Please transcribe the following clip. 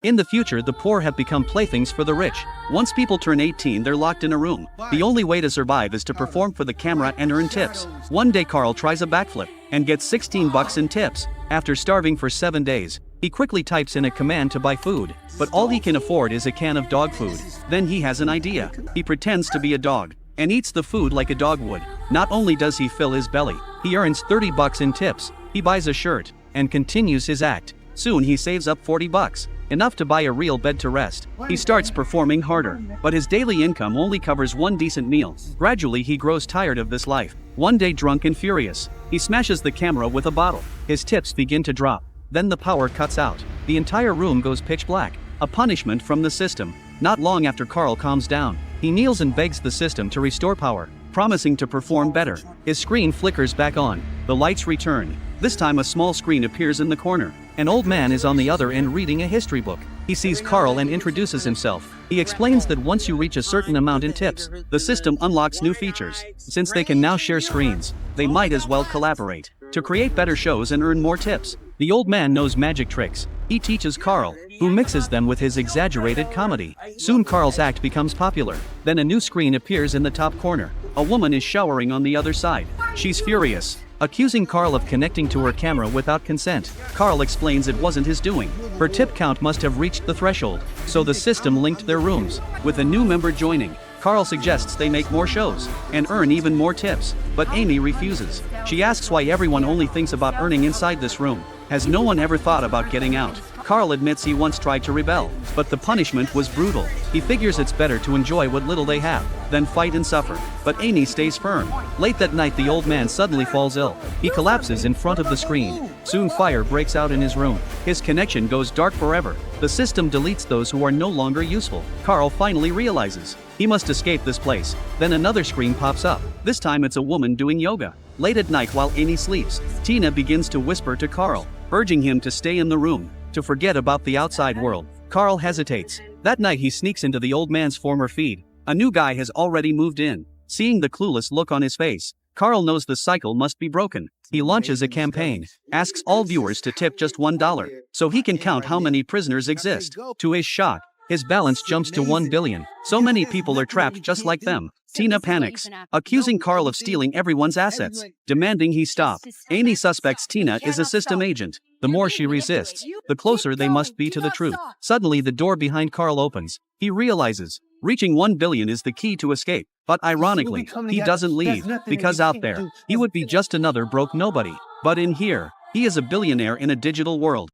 In the future, the poor have become playthings for the rich. Once people turn 18, they're locked in a room. The only way to survive is to perform for the camera and earn tips. One day Carl tries a backflip and gets 16 bucks in tips. After starving for 7 days, he quickly types in a command to buy food, but all he can afford is a can of dog food. Then he has an idea. He pretends to be a dog and eats the food like a dog would. Not only does he fill his belly, he earns 30 bucks in tips. He buys a shirt and continues his act. Soon he saves up 40 bucks, enough to buy a real bed to rest. He starts performing harder, but his daily income only covers one decent meal. Gradually he grows tired of this life. One day, drunk and furious, he smashes the camera with a bottle. His tips begin to drop. Then the power cuts out. The entire room goes pitch black, a punishment from the system. Not long after Carl calms down, he kneels and begs the system to restore power, promising to perform better. His screen flickers back on. The lights return. This time a small screen appears in the corner. An old man is on the other end reading a history book. He sees Carl and introduces himself. He explains that once you reach a certain amount in tips, the system unlocks new features. Since they can now share screens, they might as well collaborate to create better shows and earn more tips. The old man knows magic tricks. He teaches Carl, who mixes them with his exaggerated comedy. Soon Carl's act becomes popular. Then a new screen appears in the top corner. A woman is showering on the other side. She's furious, accusing Carl of connecting to her camera without consent. Carl explains it wasn't his doing. Her tip count must have reached the threshold, so the system linked their rooms. With a new member joining, Carl suggests they make more shows and earn even more tips, but Amy refuses. She asks why everyone only thinks about earning inside this room. Has no one ever thought about getting out? Carl admits he once tried to rebel, but the punishment was brutal. He figures it's better to enjoy what little they have than fight and suffer. But Amy stays firm. Late that night, the old man suddenly falls ill. He collapses in front of the screen. Soon fire breaks out in his room. His connection goes dark forever. The system deletes those who are no longer useful. Carl finally realizes he must escape this place. Then another screen pops up. This time it's a woman doing yoga. Late at night while Amy sleeps, Tina begins to whisper to Carl, urging him to stay in the room, to forget about the outside world. Carl hesitates. That night he sneaks into the old man's former feed. A new guy has already moved in. Seeing the clueless look on his face, Carl knows the cycle must be broken. He launches a campaign, asks all viewers to tip just $1, so he can count how many prisoners exist. To his shock, his balance jumps to 1 billion. So many people are trapped just like them. Tina panics, accusing Carl of stealing everyone's assets, demanding he stop. Amy suspects Tina is a system agent. The more she resists, the closer they must be to the truth. Suddenly the door behind Carl opens. He realizes reaching 1 billion is the key to escape. But ironically, he doesn't leave, because out there, he would be just another broke nobody. But in here, he is a billionaire in a digital world.